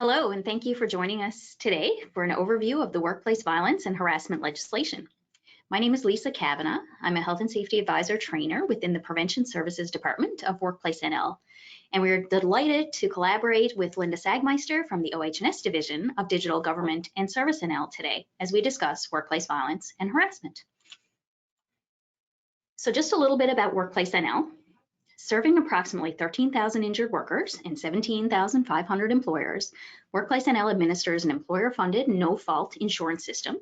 Hello, and thank you for joining us today for an overview of the workplace violence and harassment legislation. My name is Lisa Kavanagh. I'm a Health and Safety Advisor trainer within the Prevention Services Department of Workplace NL, and we're delighted to collaborate with Linda Sagmeister from the OH&S Division of Digital Government and Service NL today as we discuss workplace violence and harassment. So just a little bit about Workplace NL. Serving approximately 13,000 injured workers and 17,500 employers, Workplace NL administers an employer-funded, no-fault insurance system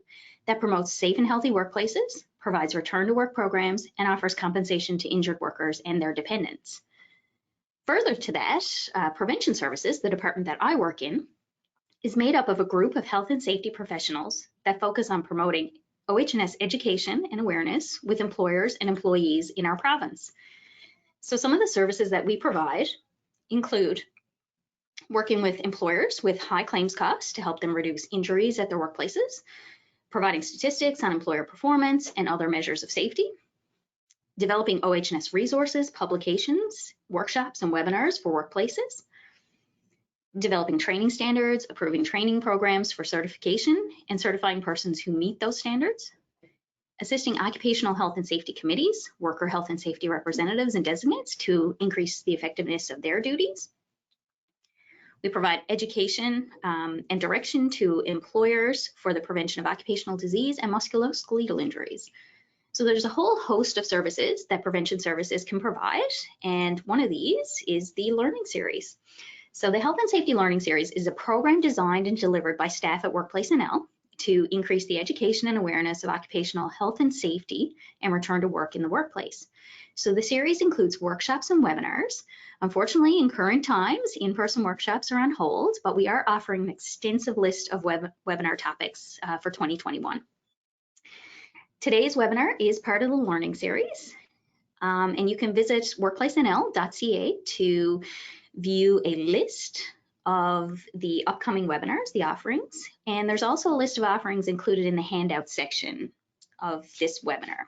that promotes safe and healthy workplaces, provides return-to-work programs, and offers compensation to injured workers and their dependents. Further to that, Prevention Services, the department that I work in, is made up of a group of health and safety professionals that focus on promoting OH&S education and awareness with employers and employees in our province. So some of the services that we provide include working with employers with high claims costs to help them reduce injuries at their workplaces, providing statistics on employer performance and other measures of safety, developing OH&S resources, publications, workshops, and webinars for workplaces, developing training standards, approving training programs for certification, and certifying persons who meet those standards, assisting occupational health and safety committees, worker health and safety representatives and designates to increase the effectiveness of their duties. We provide education and direction to employers for the prevention of occupational disease and musculoskeletal injuries. So there's a whole host of services that Prevention Services can provide, and one of these is the Learning Series. So the Health and Safety Learning Series is a program designed and delivered by staff at Workplace NL to increase the education and awareness of occupational health and safety and return to work in the workplace. So the series includes workshops and webinars. Unfortunately, in current times, in-person workshops are on hold, but we are offering an extensive list of webinar topics for 2021. Today's webinar is part of the Learning Series, and you can visit workplacenl.ca to view a list of the upcoming webinars, the offerings, and there's also a list of offerings included in the handout section of this webinar.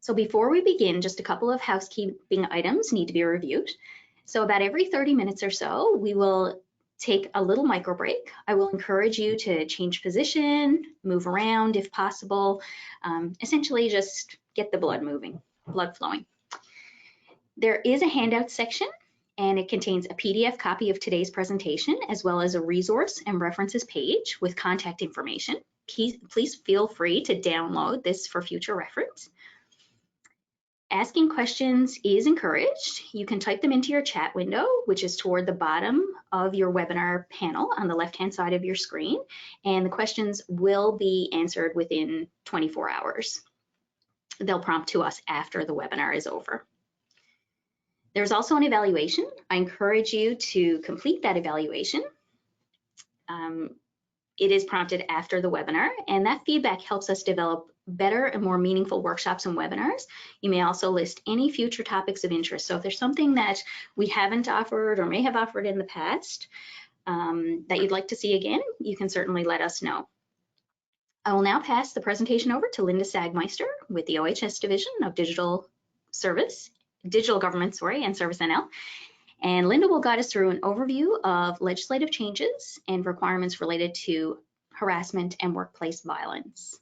So before we begin, just a couple of housekeeping items need to be reviewed. So about every 30 minutes or so, we will take a little micro break. I will encourage you to change position, move around if possible, essentially just get the blood moving, blood flowing. There is a handout section, and it contains a PDF copy of today's presentation, as well as a resource and references page with contact information. Please feel free to download this for future reference. Asking questions is encouraged. You can type them into your chat window, which is toward the bottom of your webinar panel on the left-hand side of your screen, and the questions will be answered within 24 hours. They'll prompt to us after the webinar is over. There's also an evaluation. I encourage you to complete that evaluation. It is prompted after the webinar, and that feedback helps us develop better and more meaningful workshops and webinars. You may also list any future topics of interest. So if there's something that we haven't offered or may have offered in the past that you'd like to see again, you can certainly let us know. I will now pass the presentation over to Linda Sagmeister with the OH&S Division of Digital Government, and Service NL. And Linda will guide us through an overview of legislative changes and requirements related to harassment and workplace violence.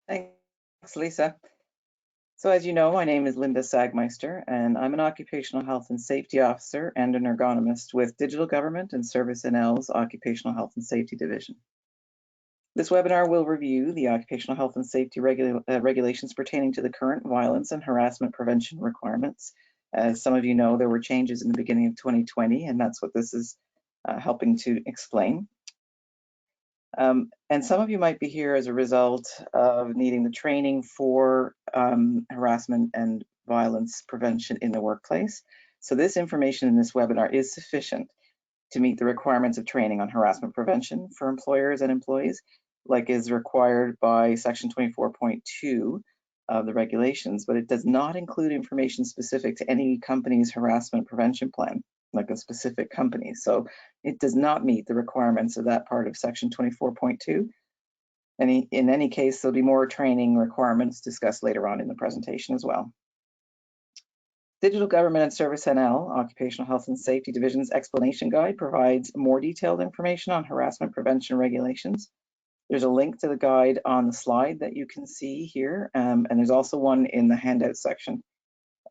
Thanks, Lisa. So as you know, my name is Linda Sagmeister, and I'm an Occupational Health and Safety Officer and an ergonomist with Digital Government and Service NL's Occupational Health and Safety Division. This webinar will review the Occupational Health and Safety regulations pertaining to the current violence and harassment prevention requirements. As some of you know, there were changes in the beginning of 2020, and that's what this is helping to explain. And some of you might be here as a result of needing the training for harassment and violence prevention in the workplace. So this information in this webinar is sufficient to meet the requirements of training on harassment prevention for employers and employees, like is required by Section 24.2 of the regulations, but it does not include information specific to any company's harassment prevention plan, like a specific company. So it does not meet the requirements of that part of Section 24.2. In any case, there'll be more training requirements discussed later on in the presentation as well. Digital Government and Service NL, Occupational Health and Safety Division's explanation guide provides more detailed information on harassment prevention regulations. There's a link to the guide on the slide that you can see here, and there's also one in the handout section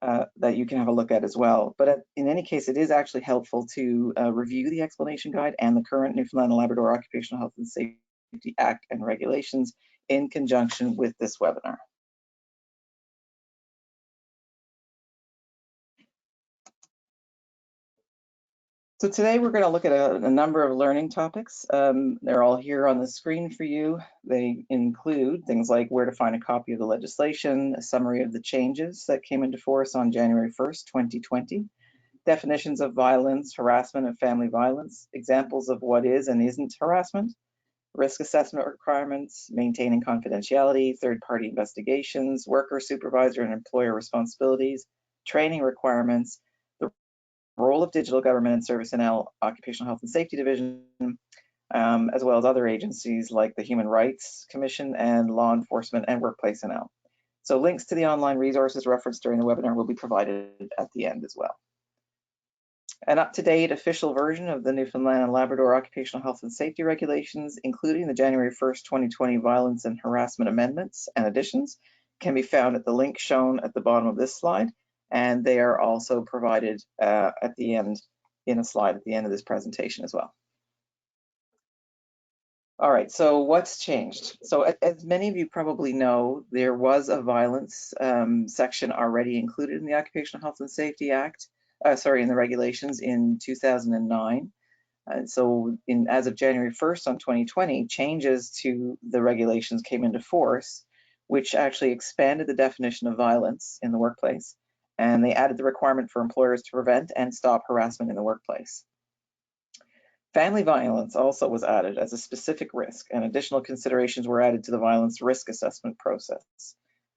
that you can have a look at as well. But in any case, it is actually helpful to review the explanation guide and the current Newfoundland and Labrador Occupational Health and Safety Act and regulations in conjunction with this webinar. So today we're going to look at a number of learning topics. They're all here on the screen for you. They include things like where to find a copy of the legislation, a summary of the changes that came into force on January 1st, 2020, definitions of violence, harassment, and family violence, examples of what is and isn't harassment, risk assessment requirements, maintaining confidentiality, third-party investigations, worker, supervisor, and employer responsibilities, training requirements, the role of Digital Government and Service NL Occupational Health and Safety Division, as well as other agencies like the Human Rights Commission and Law Enforcement and Workplace NL. So links to the online resources referenced during the webinar will be provided at the end as well. An up-to-date official version of the Newfoundland and Labrador Occupational Health and Safety Regulations, including the January 1st, 2020 Violence and Harassment Amendments and additions, can be found at the link shown at the bottom of this slide, and they are also provided at the end in a slide at the end of this presentation as well. All right, so what's changed? So as many of you probably know, there was a violence section already included in the Occupational Health and Safety Act, in the regulations in 2009. So as of January 1st on 2020, changes to the regulations came into force, which actually expanded the definition of violence in the workplace. And they added the requirement for employers to prevent and stop harassment in the workplace. Family violence also was added as a specific risk, and additional considerations were added to the violence risk assessment process.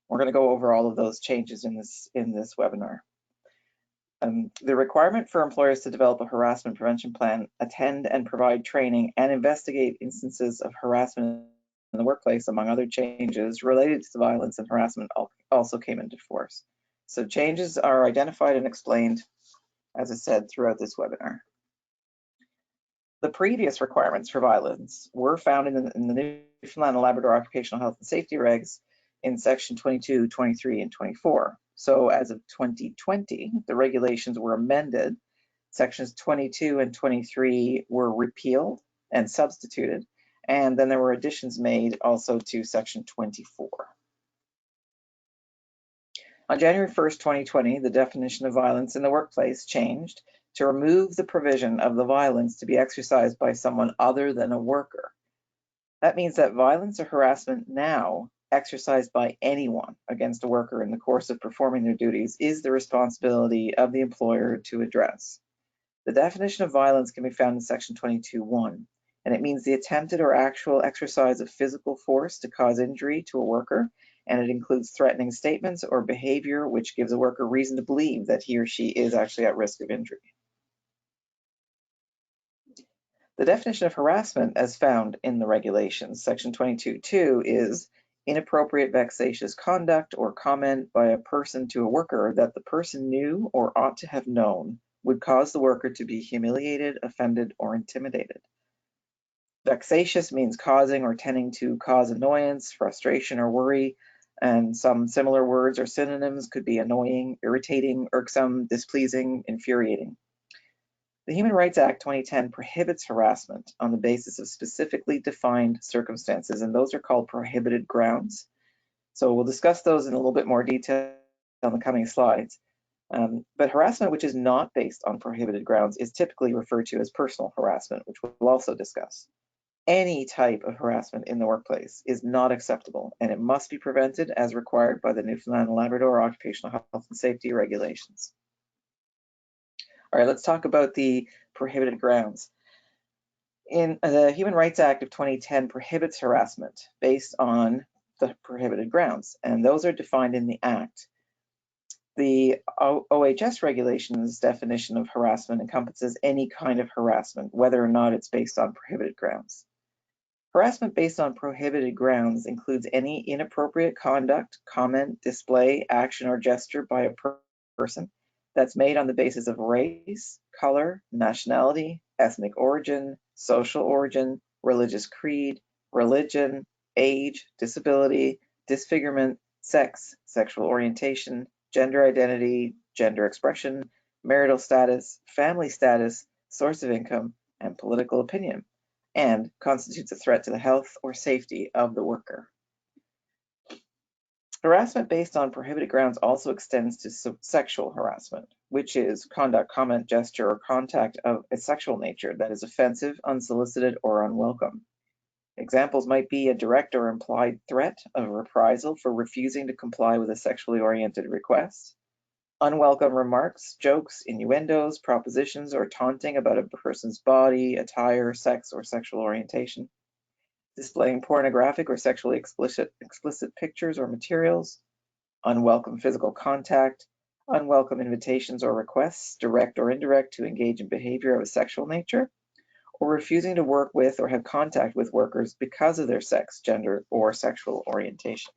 We're going to go over all of those changes in this webinar. The requirement for employers to develop a harassment prevention plan, attend and provide training, and investigate instances of harassment in the workplace, among other changes related to violence and harassment, also came into force. So changes are identified and explained, as I said, throughout this webinar. The previous requirements for violence were found in the Newfoundland and Labrador Occupational Health and Safety Regs in section 22, 23, and 24. So as of 2020, the regulations were amended. Sections 22 and 23 were repealed and substituted, and then there were additions made also to section 24. On January 1st, 2020, the definition of violence in the workplace changed to remove the provision of the violence to be exercised by someone other than a worker. That means that violence or harassment now exercised by anyone against a worker in the course of performing their duties is the responsibility of the employer to address. The definition of violence can be found in section 22(1), and it means the attempted or actual exercise of physical force to cause injury to a worker, and it includes threatening statements or behavior which gives a worker reason to believe that he or she is actually at risk of injury. The definition of harassment as found in the regulations, section 22(2), is inappropriate vexatious conduct or comment by a person to a worker that the person knew or ought to have known would cause the worker to be humiliated, offended, or intimidated. Vexatious means causing or tending to cause annoyance, frustration, or worry, and some similar words or synonyms could be annoying, irritating, irksome, displeasing, infuriating. The Human Rights Act 2010 prohibits harassment on the basis of specifically defined circumstances, and those are called prohibited grounds. So we'll discuss those in a little bit more detail on the coming slides. But harassment which is not based on prohibited grounds is typically referred to as personal harassment, which we'll also discuss. Any type of harassment in the workplace is not acceptable, and it must be prevented as required by the Newfoundland and Labrador Occupational Health and Safety Regulations. All right, let's talk about the prohibited grounds. In the Human Rights Act of 2010 prohibits harassment based on the prohibited grounds, and those are defined in the Act. The OHS regulations definition of harassment encompasses any kind of harassment, whether or not it's based on prohibited grounds. Harassment based on prohibited grounds includes any inappropriate conduct, comment, display, action, or gesture by a person that's made on the basis of race, color, nationality, ethnic origin, social origin, religious creed, religion, age, disability, disfigurement, sex, sexual orientation, gender identity, gender expression, marital status, family status, source of income, and political opinion, and constitutes a threat to the health or safety of the worker. Harassment based on prohibited grounds also extends to sexual harassment, which is conduct, comment, gesture, or contact of a sexual nature that is offensive, unsolicited, or unwelcome. Examples might be a direct or implied threat of reprisal for refusing to comply with a sexually oriented request, unwelcome remarks, jokes, innuendos, propositions, or taunting about a person's body, attire, sex, or sexual orientation, displaying pornographic or sexually explicit pictures or materials, unwelcome physical contact, unwelcome invitations or requests, direct or indirect, to engage in behavior of a sexual nature, or refusing to work with or have contact with workers because of their sex, gender, or sexual orientation.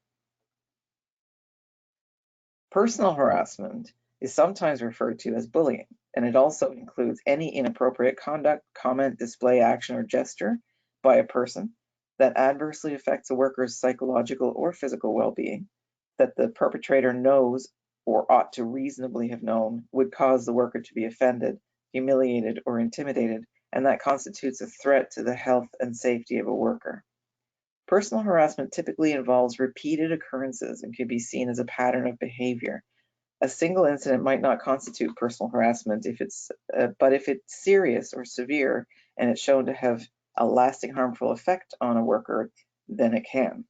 Personal harassment is sometimes referred to as bullying, and it also includes any inappropriate conduct, comment, display, action, or gesture by a person that adversely affects a worker's psychological or physical well-being, that the perpetrator knows or ought to reasonably have known would cause the worker to be offended, humiliated, or intimidated, and that constitutes a threat to the health and safety of a worker. Personal harassment typically involves repeated occurrences and can be seen as a pattern of behavior. A single incident might not constitute personal harassment but if it's serious or severe and it's shown to have a lasting harmful effect on a worker, then it can.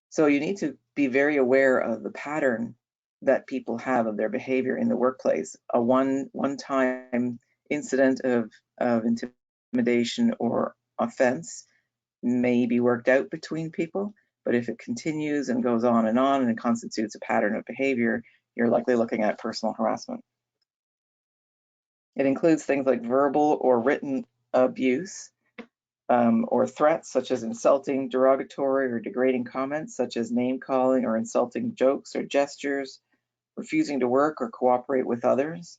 So you need to be very aware of the pattern that people have of their behavior in the workplace. A one-time incident of intimidation or offense may be worked out between people, but if it continues and goes on and it constitutes a pattern of behavior, you're likely looking at personal harassment. It includes things like verbal or written abuse, or threats such as insulting, derogatory, or degrading comments such as name calling or insulting jokes or gestures, refusing to work or cooperate with others,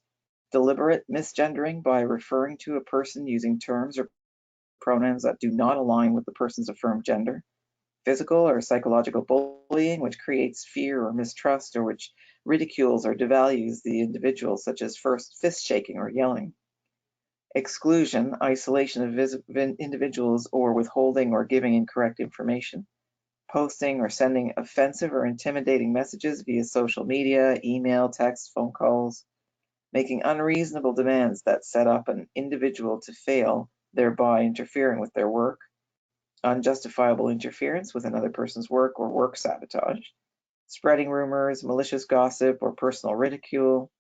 deliberate misgendering by referring to a person using terms or pronouns that do not align with the person's affirmed gender, physical or psychological bullying, which creates fear or mistrust, or which ridicules or devalues the individual, such as fist shaking or yelling. Exclusion, isolation of individuals, or withholding or giving incorrect information. Posting or sending offensive or intimidating messages via social media, email, text, phone calls. Making unreasonable demands that set up an individual to fail, thereby interfering with their work. Unjustifiable interference with another person's work or work sabotage. Spreading rumors, malicious gossip, or personal ridicule.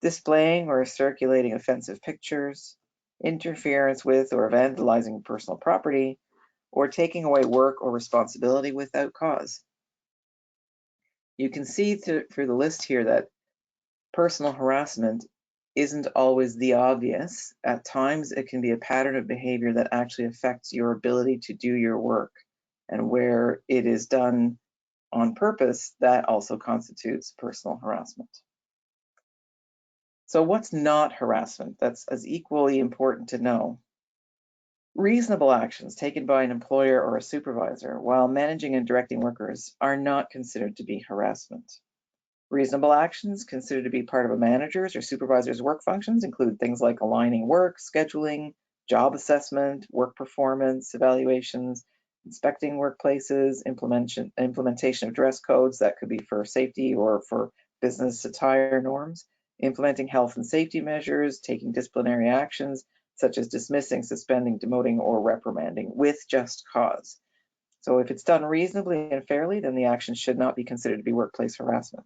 Displaying or circulating offensive pictures, interference with or vandalizing personal property, or taking away work or responsibility without cause. You can see through the list here that personal harassment isn't always the obvious. At times, it can be a pattern of behavior that actually affects your ability to do your work, and where it is done on purpose, that also constitutes personal harassment. So what's not harassment? That's as equally important to know. Reasonable actions taken by an employer or a supervisor while managing and directing workers are not considered to be harassment. Reasonable actions considered to be part of a manager's or supervisor's work functions include things like aligning work, scheduling, job assessment, work performance evaluations, inspecting workplaces, implementation of dress codes that could be for safety or for business attire norms, implementing health and safety measures, taking disciplinary actions, such as dismissing, suspending, demoting, or reprimanding with just cause. So if it's done reasonably and fairly, then the action should not be considered to be workplace harassment.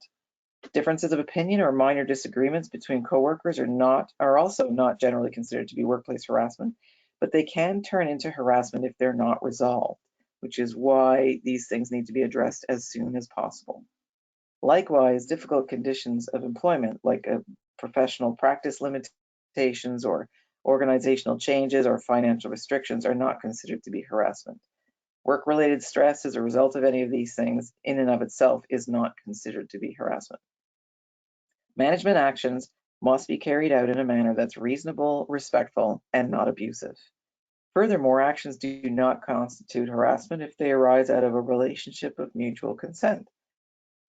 Differences of opinion or minor disagreements between coworkers are also not generally considered to be workplace harassment, but they can turn into harassment if they're not resolved, which is why these things need to be addressed as soon as possible. Likewise, difficult conditions of employment, like professional practice limitations or Organizational changes or financial restrictions are not considered to be harassment. Work-related stress as a result of any of these things in and of itself is not considered to be harassment. Management actions must be carried out in a manner that's reasonable, respectful, and not abusive. Furthermore, actions do not constitute harassment if they arise out of a relationship of mutual consent.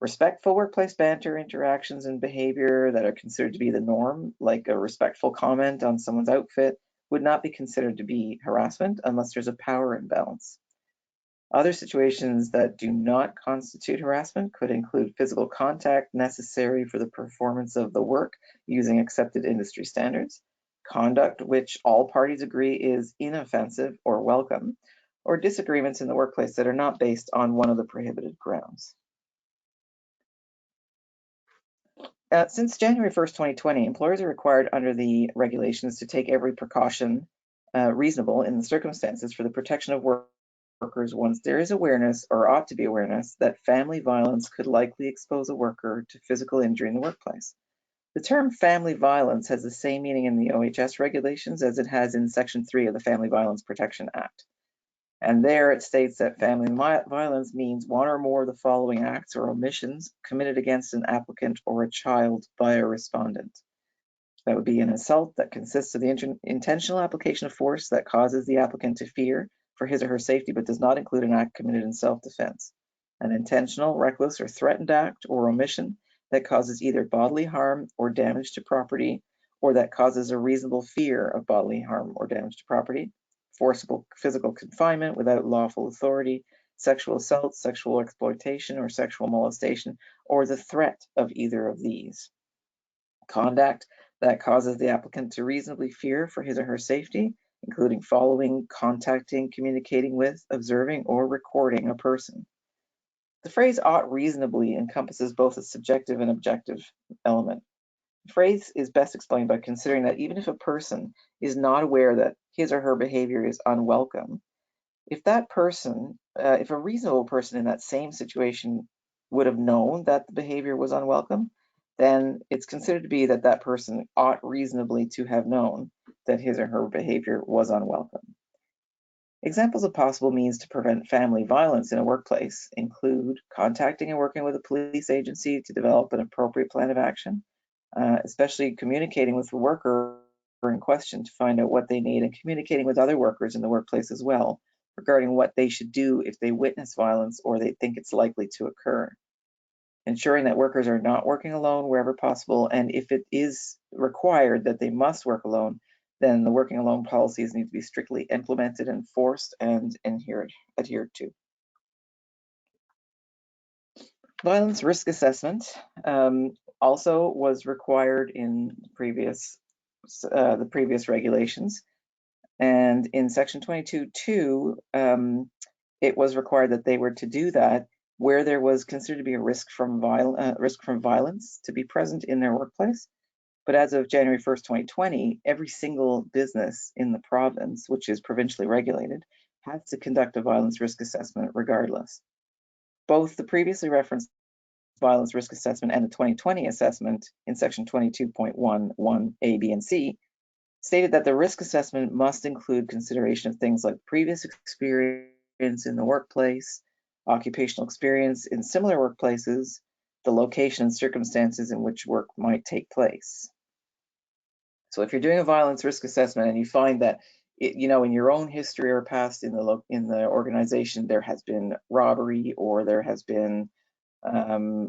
Respectful workplace banter, interactions, and behavior that are considered to be the norm, like a respectful comment on someone's outfit, would not be considered to be harassment unless there's a power imbalance. Other situations that do not constitute harassment could include physical contact necessary for the performance of the work using accepted industry standards, conduct which all parties agree is inoffensive or welcome, or disagreements in the workplace that are not based on one of the prohibited grounds. Since January 1st, 2020, employers are required under the regulations to take every precaution reasonable in the circumstances for the protection of workers once there is awareness, or ought to be awareness, that family violence could likely expose a worker to physical injury in the workplace. The term family violence has the same meaning in the OHS regulations as it has in Section 3 of the Family Violence Protection Act. And there it states that family violence means one or more of the following acts or omissions committed against an applicant or a child by a respondent. That would be an assault that consists of the intentional application of force that causes the applicant to fear for his or her safety but does not include an act committed in self-defense. An intentional, reckless, or threatened act or omission that causes either bodily harm or damage to property, or that causes a reasonable fear of bodily harm or damage to property. Forcible physical confinement without lawful authority, sexual assault, sexual exploitation, or sexual molestation, or the threat of either of these. Conduct that causes the applicant to reasonably fear for his or her safety, including following, contacting, communicating with, observing, or recording a person. The phrase ought reasonably encompasses both a subjective and objective element. The phrase is best explained by considering that even if a person is not aware that his or her behavior is unwelcome, if that person, if a reasonable person in that same situation would have known that the behavior was unwelcome, then it's considered to be that that person ought reasonably to have known that his or her behavior was unwelcome. Examples of possible means to prevent family violence in a workplace include contacting and working with a police agency to develop an appropriate plan of action, especially communicating with the worker in question to find out what they need, and communicating with other workers in the workplace as well regarding what they should do if they witness violence or they think it's likely to occur. Ensuring that workers are not working alone wherever possible, and if it is required that they must work alone, then the working alone policies need to be strictly implemented, enforced, and adhered to. Violence risk assessment also was required in the previous regulations, and in Section 22.2, it was required that they were to do that where there was considered to be a risk from violence to be present in their workplace. But as of January 1st, 2020, every single business in the province, which is provincially regulated, has to conduct a violence risk assessment regardless. Both the previously referenced violence risk assessment and the 2020 assessment in Section 22.1(1) A, B, and C stated that the risk assessment must include consideration of things like previous experience in the workplace, occupational experience in similar workplaces, the location and circumstances in which work might take place. So if you're doing a violence risk assessment and you find that in your own history or past in the organization there has been robbery, or there has been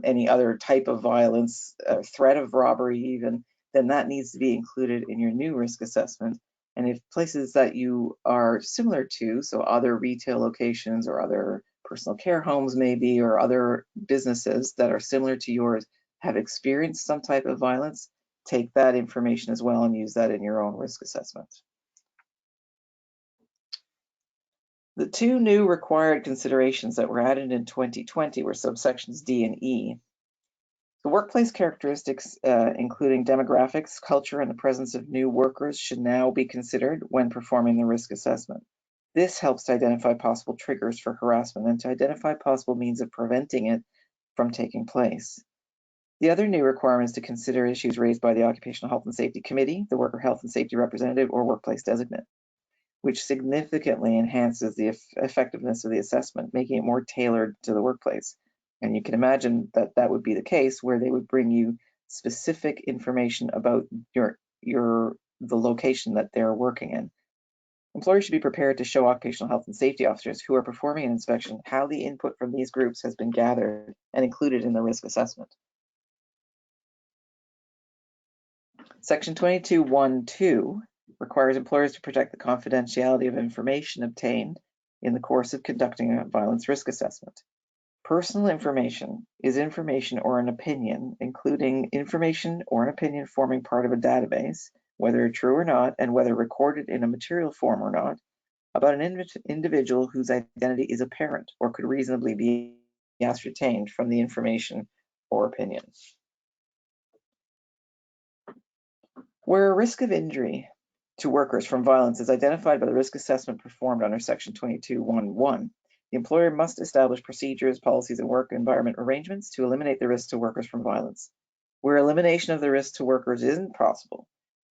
any other type of violence, threat of robbery even, then that needs to be included in your new risk assessment. And if places that you are similar to, so other retail locations or other personal care homes maybe, or other businesses that are similar to yours have experienced some type of violence, take that information as well and use that in your own risk assessment. The two new required considerations that were added in 2020 were subsections D and E. The workplace characteristics, including demographics, culture, and the presence of new workers, should now be considered when performing the risk assessment. This helps to identify possible triggers for harassment and to identify possible means of preventing it from taking place. The other new requirement is to consider issues raised by the Occupational Health and Safety Committee, the Worker Health and Safety Representative, or Workplace Designate, which significantly enhances the effectiveness of the assessment, making it more tailored to the workplace. And you can imagine that that would be the case where they would bring you specific information about the location that they're working in. Employers should be prepared to show occupational health and safety officers who are performing an inspection how the input from these groups has been gathered and included in the risk assessment. Section 22(1)(2) requires employers to protect the confidentiality of information obtained in the course of conducting a violence risk assessment. Personal information is information or an opinion, including information or an opinion forming part of a database, whether true or not, and whether recorded in a material form or not, about an individual whose identity is apparent or could reasonably be ascertained from the information or opinion. Where a risk of injury to workers from violence is identified by the risk assessment performed under Section 22(1)(1), the employer must establish procedures, policies, and work environment arrangements to eliminate the risk to workers from violence. Where elimination of the risk to workers isn't possible,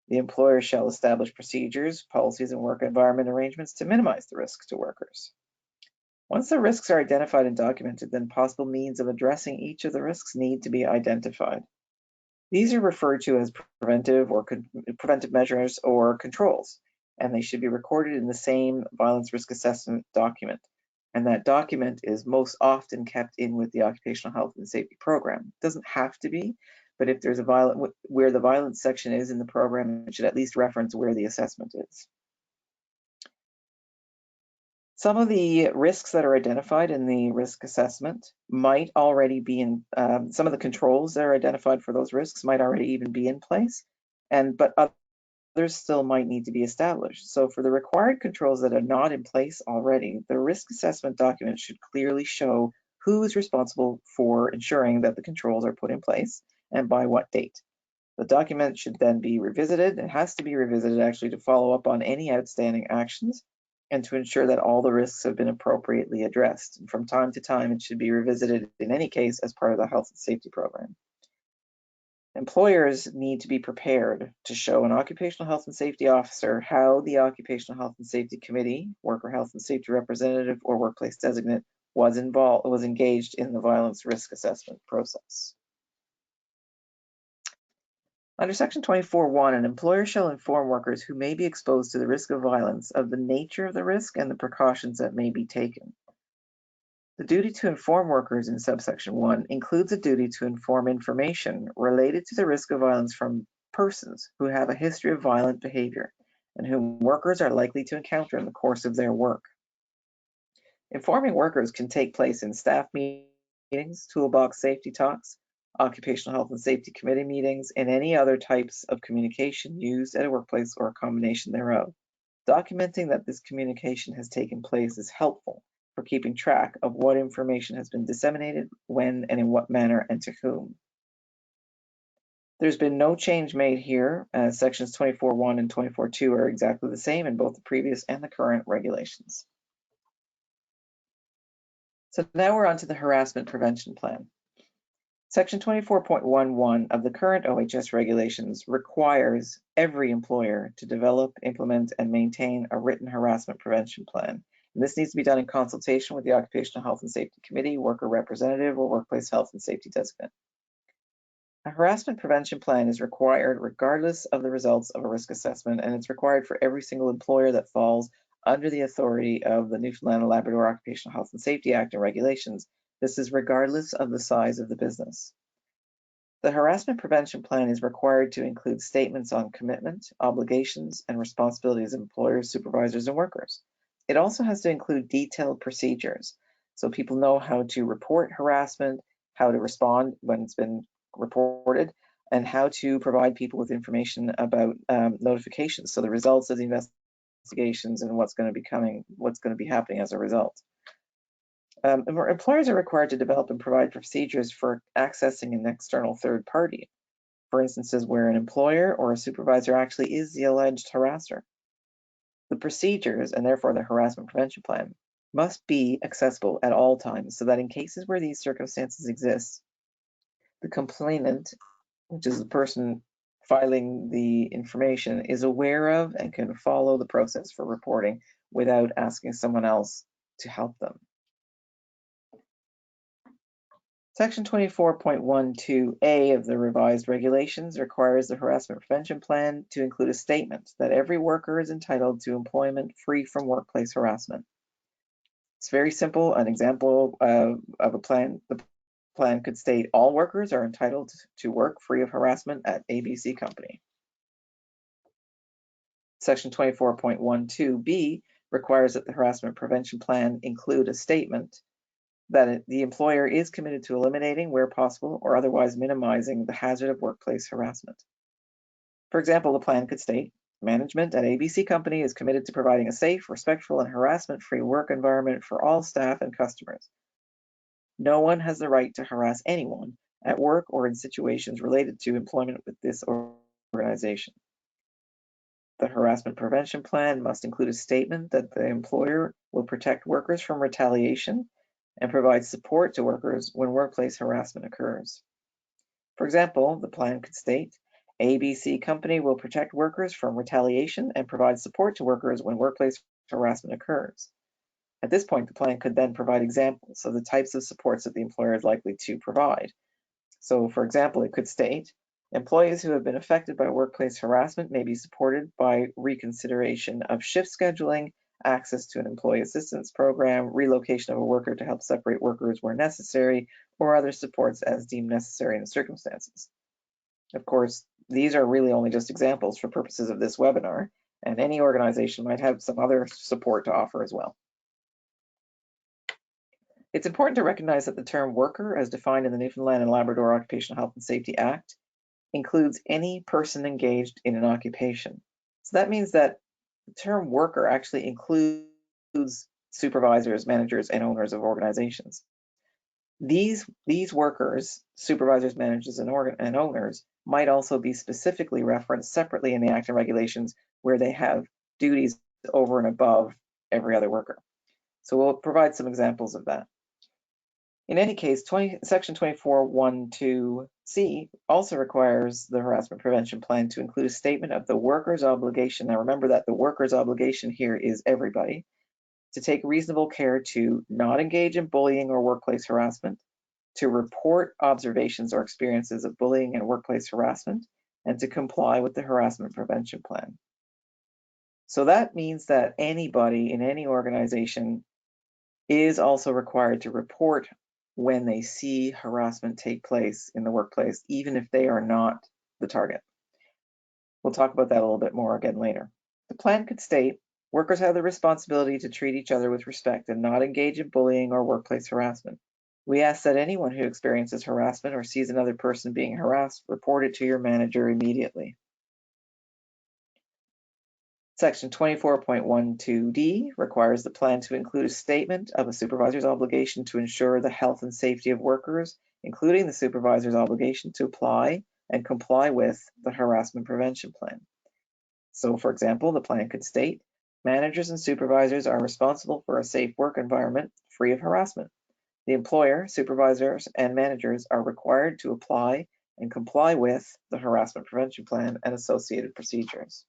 the employer shall establish procedures, policies, and work environment arrangements to minimize the risks to workers. Once the risks are identified and documented, then possible means of addressing each of the risks need to be identified. These are referred to as preventive measures or controls, and they should be recorded in the same violence risk assessment document. And that document is most often kept in with the Occupational Health and Safety Program. It doesn't have to be, but if there's where the violence section is in the program, it should at least reference where the assessment is. Some of the risks that are identified in the risk assessment might already be in, some of the controls that are identified for those risks might already even be in place, but others still might need to be established. So for the required controls that are not in place already, the risk assessment document should clearly show who is responsible for ensuring that the controls are put in place and by what date. The document should then be revisited. It has to be revisited actually to follow up on any outstanding actions and to ensure that all the risks have been appropriately addressed. And from time to time, it should be revisited in any case as part of the health and safety program. Employers need to be prepared to show an occupational health and safety officer how the Occupational Health and Safety Committee, Worker Health and Safety Representative, or Workplace Designate was engaged in the violence risk assessment process. Under Section 24(1), an employer shall inform workers who may be exposed to the risk of violence of the nature of the risk and the precautions that may be taken. The duty to inform workers in subsection 1 includes a duty to inform information related to the risk of violence from persons who have a history of violent behavior and whom workers are likely to encounter in the course of their work. Informing workers can take place in staff meetings, toolbox safety talks, Occupational Health and Safety Committee meetings, and any other types of communication used at a workplace or a combination thereof. Documenting that this communication has taken place is helpful for keeping track of what information has been disseminated, when, and in what manner, and to whom. There's been no change made here, as sections 24(1) and 24(2) are exactly the same in both the previous and the current regulations. So now we're on to the Harassment Prevention Plan. Section 24.11 of the current OHS regulations requires every employer to develop, implement, and maintain a written harassment prevention plan. And this needs to be done in consultation with the Occupational Health and Safety Committee, worker representative, or workplace health and safety designate. A harassment prevention plan is required regardless of the results of a risk assessment, and it's required for every single employer that falls under the authority of the Newfoundland and Labrador Occupational Health and Safety Act and regulations. This is regardless of the size of the business. The harassment prevention plan is required to include statements on commitment, obligations, and responsibilities of employers, supervisors, and workers. It also has to include detailed procedures, so people know how to report harassment, how to respond when it's been reported, and how to provide people with information about notifications, so the results of the investigations and what's going to be happening as a result. Employers are required to develop and provide procedures for accessing an external third party, for instances where an employer or a supervisor actually is the alleged harasser. The procedures, and therefore the harassment prevention plan, must be accessible at all times so that in cases where these circumstances exist, the complainant, which is the person filing the information, is aware of and can follow the process for reporting without asking someone else to help them. Section 24.12A of the revised regulations requires the harassment prevention plan to include a statement that every worker is entitled to employment free from workplace harassment. It's very simple. An example of a plan, the plan could state all workers are entitled to work free of harassment at ABC company. Section 24.12B requires that the harassment prevention plan include a statement that the employer is committed to eliminating, where possible, or otherwise minimizing the hazard of workplace harassment. For example, the plan could state, management at ABC company is committed to providing a safe, respectful, and harassment-free work environment for all staff and customers. No one has the right to harass anyone at work or in situations related to employment with this organization. The harassment prevention plan must include a statement that the employer will protect workers from retaliation and provide support to workers when workplace harassment occurs. For example, the plan could state, ABC company will protect workers from retaliation and provide support to workers when workplace harassment occurs. At this point, the plan could then provide examples of the types of supports that the employer is likely to provide. So, for example, it could state, employees who have been affected by workplace harassment may be supported by reconsideration of shift scheduling, access to an employee assistance program, relocation of a worker to help separate workers where necessary, or other supports as deemed necessary in the circumstances. Of course, these are really only just examples for purposes of this webinar, and any organization might have some other support to offer as well. It's important to recognize that the term worker, as defined in the Newfoundland and Labrador Occupational Health and Safety Act, includes any person engaged in an occupation. So that means that the term worker actually includes supervisors, managers, and owners of organizations. These workers, supervisors, managers, and owners, might also be specifically referenced separately in the Act and regulations where they have duties over and above every other worker. So we'll provide some examples of that. In any case, Section 24.12C also requires the harassment prevention plan to include a statement of the worker's obligation. Now remember that the worker's obligation here is everybody, to take reasonable care to not engage in bullying or workplace harassment, to report observations or experiences of bullying and workplace harassment, and to comply with the harassment prevention plan. So that means that anybody in any organization is also required to report when they see harassment take place in the workplace, even if they are not the target. We'll talk about that a little bit more again later. The plan could state, workers have the responsibility to treat each other with respect and not engage in bullying or workplace harassment. We ask that anyone who experiences harassment or sees another person being harassed, report it to your manager immediately. Section 24.12D requires the plan to include a statement of a supervisor's obligation to ensure the health and safety of workers, including the supervisor's obligation to apply and comply with the harassment prevention plan. So, for example, the plan could state, managers and supervisors are responsible for a safe work environment free of harassment. The employer, supervisors, and managers are required to apply and comply with the harassment prevention plan and associated procedures.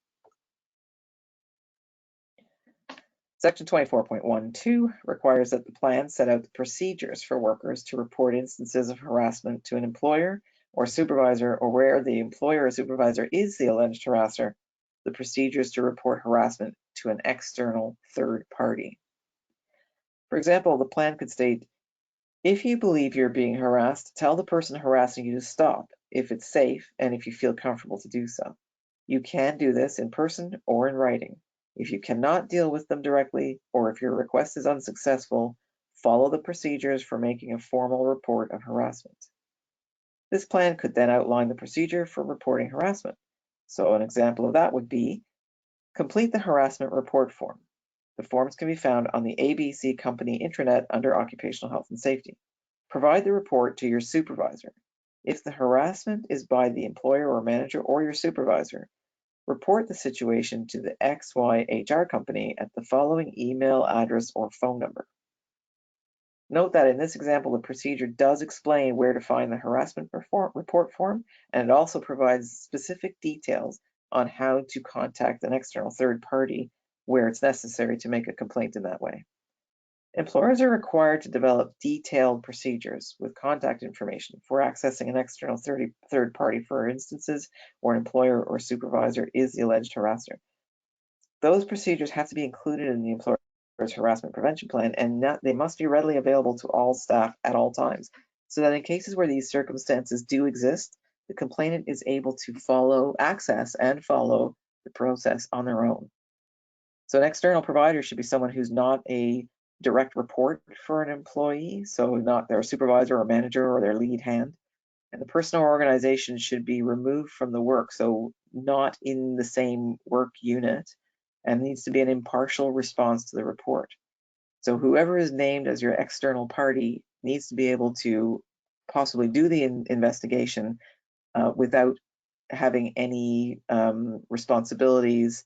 Section 24.12 requires that the plan set out the procedures for workers to report instances of harassment to an employer or supervisor, or where the employer or supervisor is the alleged harasser, the procedures to report harassment to an external third party. For example, the plan could state, if you believe you're being harassed, tell the person harassing you to stop if it's safe and if you feel comfortable to do so. You can do this in person or in writing. If you cannot deal with them directly, or if your request is unsuccessful, follow the procedures for making a formal report of harassment. This plan could then outline the procedure for reporting harassment. So an example of that would be, complete the harassment report form. The forms can be found on the ABC company intranet under Occupational Health and Safety. Provide the report to your supervisor. If the harassment is by the employer or manager or your supervisor, report the situation to the XY HR company at the following email address or phone number. Note that in this example, the procedure does explain where to find the harassment report form, and it also provides specific details on how to contact an external third party where it's necessary to make a complaint in that way. Employers are required to develop detailed procedures with contact information for accessing an external third party for instances where an employer or supervisor is the alleged harasser. Those procedures have to be included in the employer's harassment prevention plan, and they must be readily available to all staff at all times, so that in cases where these circumstances do exist, the complainant is able to access and follow the process on their own. So an external provider should be someone who's not a direct report for an employee, so not their supervisor or manager or their lead hand. And the person or organization should be removed from the work, so not in the same work unit, and needs to be an impartial response to the report. So whoever is named as your external party needs to be able to possibly do the investigation without having any responsibilities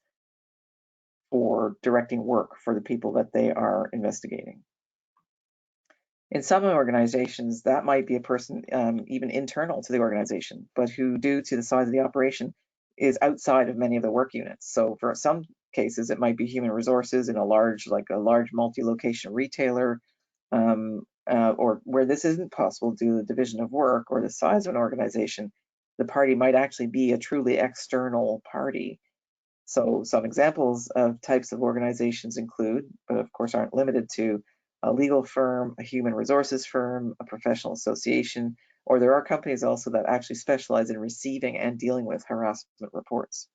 for directing work for the people that they are investigating. In some organizations, that might be a person even internal to the organization, but who, due to the size of the operation, is outside of many of the work units. So for some cases, it might be human resources in a large multi-location retailer, or where this isn't possible due to the division of work or the size of an organization, the party might actually be a truly external party. So some examples of types of organizations include, but of course aren't limited to, a legal firm, a human resources firm, a professional association, or there are companies also that actually specialize in receiving and dealing with harassment reports.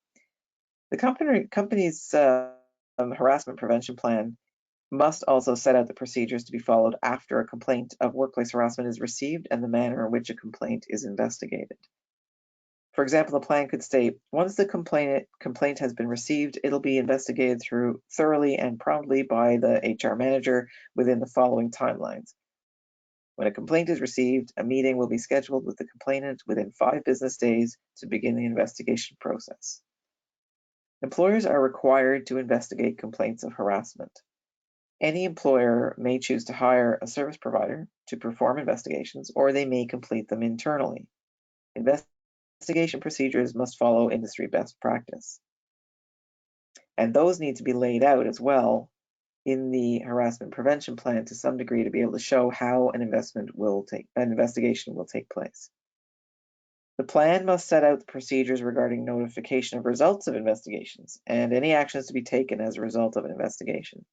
The company's harassment prevention plan must also set out the procedures to be followed after a complaint of workplace harassment is received and the manner in which a complaint is investigated. For example, the plan could state, once the complaint has been received, it'll be investigated thoroughly and promptly by the HR manager within the following timelines. When a complaint is received, a meeting will be scheduled with the complainant within 5 business days to begin the investigation process. Employers are required to investigate complaints of harassment. Any employer may choose to hire a service provider to perform investigations, or they may complete them internally. Investigation procedures must follow industry best practice. And those need to be laid out as well in the harassment prevention plan to some degree to be able to show how an investigation will take place. The plan must set out the procedures regarding notification of results of investigations and any actions to be taken as a result of an investigation.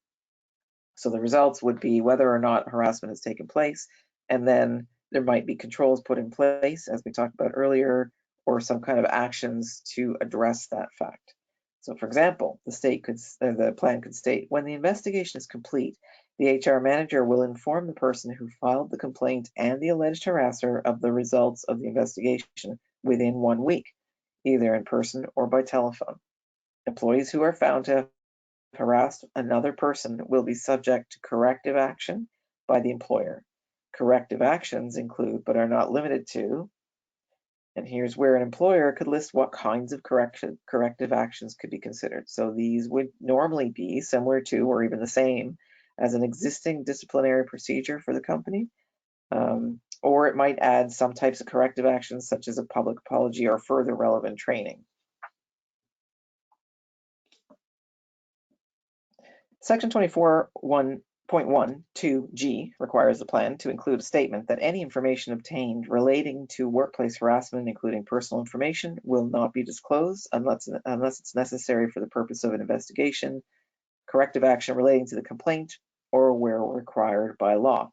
So the results would be whether or not harassment has taken place, and then there might be controls put in place, as we talked about earlier, or some kind of actions to address that fact. So for example, the plan could state, when the investigation is complete, the HR manager will inform the person who filed the complaint and the alleged harasser of the results of the investigation within 1 week, either in person or by telephone. Employees who are found to have harassed another person will be subject to corrective action by the employer. Corrective actions include, but are not limited to, and here's where an employer could list what kinds of corrective actions could be considered. So these would normally be similar to or even the same as an existing disciplinary procedure for the company, or it might add some types of corrective actions such as a public apology or further relevant training. Section 24.1.2G requires the plan to include a statement that any information obtained relating to workplace harassment, including personal information, will not be disclosed unless it's necessary for the purpose of an investigation, corrective action relating to the complaint, or where required by law.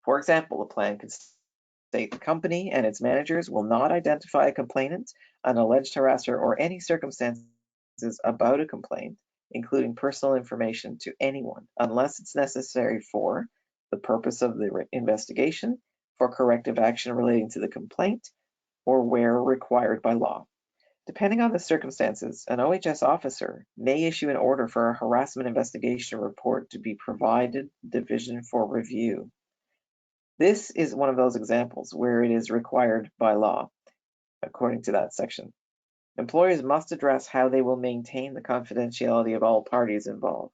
For example, the plan could state the company and its managers will not identify a complainant, an alleged harasser, or any circumstances about a complaint, including personal information, to anyone unless it's necessary for the purpose of the investigation, for corrective action relating to the complaint, or where required by law. Depending on the circumstances, an OHS officer may issue an order for a harassment investigation report to be provided division for review. This is one of those examples where it is required by law, according to that section. Employers must address how they will maintain the confidentiality of all parties involved.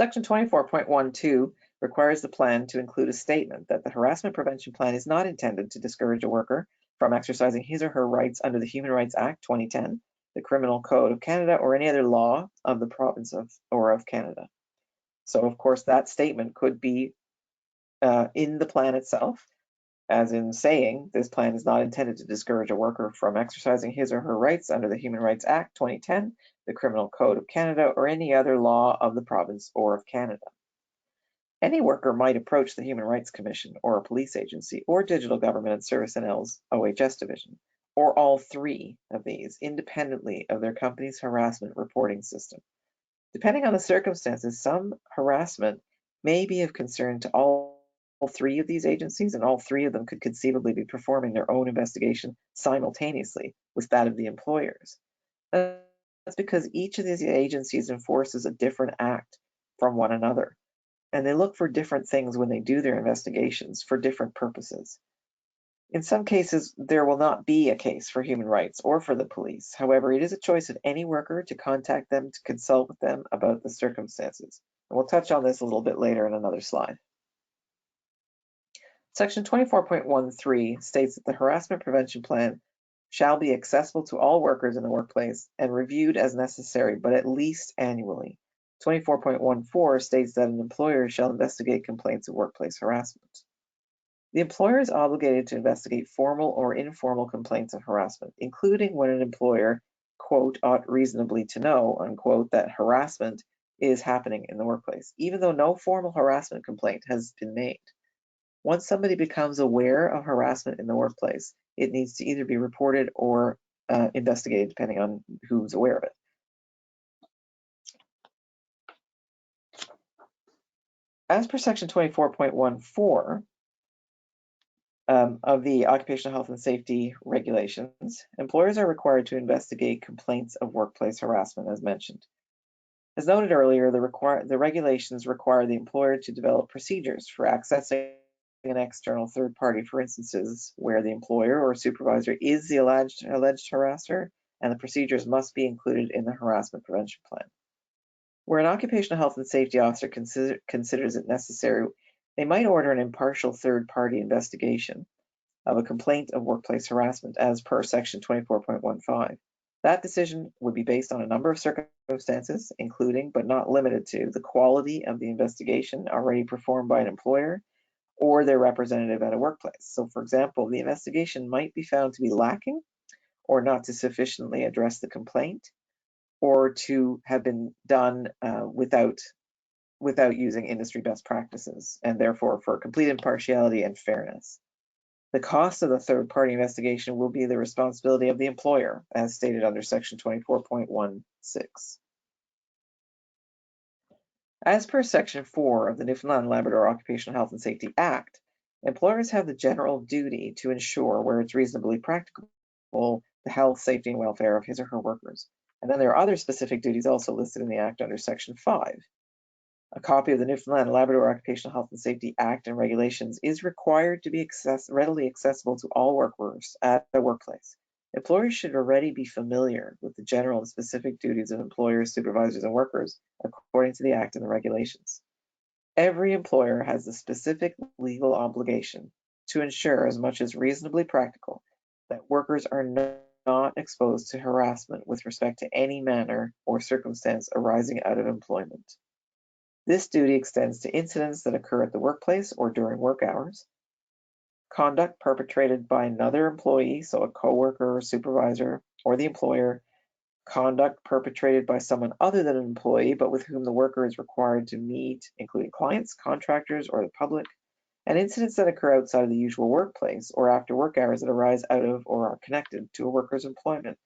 Section 24.12 requires the plan to include a statement that the harassment prevention plan is not intended to discourage a worker from exercising his or her rights under the Human Rights Act 2010, the Criminal Code of Canada, or any other law of the province of Canada. So of course that statement could be in the plan itself, as in saying this plan is not intended to discourage a worker from exercising his or her rights under the Human Rights Act 2010, the Criminal Code of Canada, or any other law of the province or of Canada. Any worker might approach the Human Rights Commission or a police agency or Digital Government and Service NL's OHS division, or all three of these, independently of their company's harassment reporting system. Depending on the circumstances, some harassment may be of concern to all three of these agencies, and all three of them could conceivably be performing their own investigation simultaneously with that of the employers. That's because each of these agencies enforces a different act from one another, and they look for different things when they do their investigations for different purposes. In some cases, there will not be a case for human rights or for the police. However, it is a choice of any worker to contact them to consult with them about the circumstances. And we'll touch on this a little bit later in another slide. Section 24.13 states that the harassment prevention plan shall be accessible to all workers in the workplace and reviewed as necessary, but at least annually. 24.14 states that an employer shall investigate complaints of workplace harassment. The employer is obligated to investigate formal or informal complaints of harassment, including when an employer, quote, ought reasonably to know, unquote, that harassment is happening in the workplace, even though no formal harassment complaint has been made. Once somebody becomes aware of harassment in the workplace, it needs to either be reported or investigated, depending on who's aware of it. As per section 24.14 of the Occupational Health and Safety regulations, employers are required to investigate complaints of workplace harassment, as mentioned. As noted earlier, the regulations require the employer to develop procedures for accessing an external third party for instances where the employer or supervisor is the alleged harasser, and the procedures must be included in the harassment prevention plan. Where an occupational health and safety officer considers it necessary, they might order an impartial third party investigation of a complaint of workplace harassment as per section 24.15. That decision would be based on a number of circumstances, including but not limited to the quality of the investigation already performed by an employer or their representative at a workplace. So for example, the investigation might be found to be lacking or not to sufficiently address the complaint, or to have been done without using industry best practices, and therefore for complete impartiality and fairness. The cost of the third-party investigation will be the responsibility of the employer, as stated under section 24.16. As per section 4 of the Newfoundland and Labrador Occupational Health and Safety Act, employers have the general duty to ensure, where it's reasonably practicable, the health, safety, and welfare of his or her workers. And then there are other specific duties also listed in the Act under section 5. A copy of the Newfoundland and Labrador Occupational Health and Safety Act and regulations is required to be readily accessible to all workers at the workplace. Employers should already be familiar with the general and specific duties of employers, supervisors, and workers according to the Act and the regulations. Every employer has the specific legal obligation to ensure, as much as reasonably practical, that workers are not exposed to harassment with respect to any manner or circumstance arising out of employment. This duty extends to incidents that occur at the workplace or during work hours, conduct perpetrated by another employee, so a coworker or supervisor, or the employer, conduct perpetrated by someone other than an employee but with whom the worker is required to meet, including clients, contractors, or the public, and incidents that occur outside of the usual workplace or after work hours that arise out of or are connected to a worker's employment,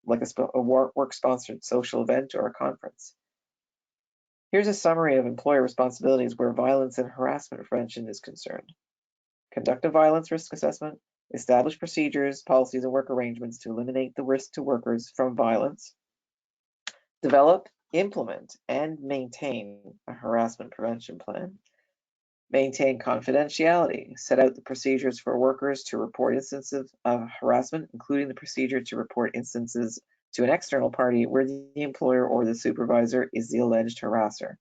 like a work-sponsored social event or a conference. Here's a summary of employer responsibilities where violence and harassment prevention is concerned. Conduct a violence risk assessment, establish procedures, policies, and work arrangements to eliminate the risk to workers from violence, develop, implement, and maintain a harassment prevention plan, maintain confidentiality, set out the procedures for workers to report instances of harassment, including the procedure to report instances to an external party where the employer or the supervisor is the alleged harasser.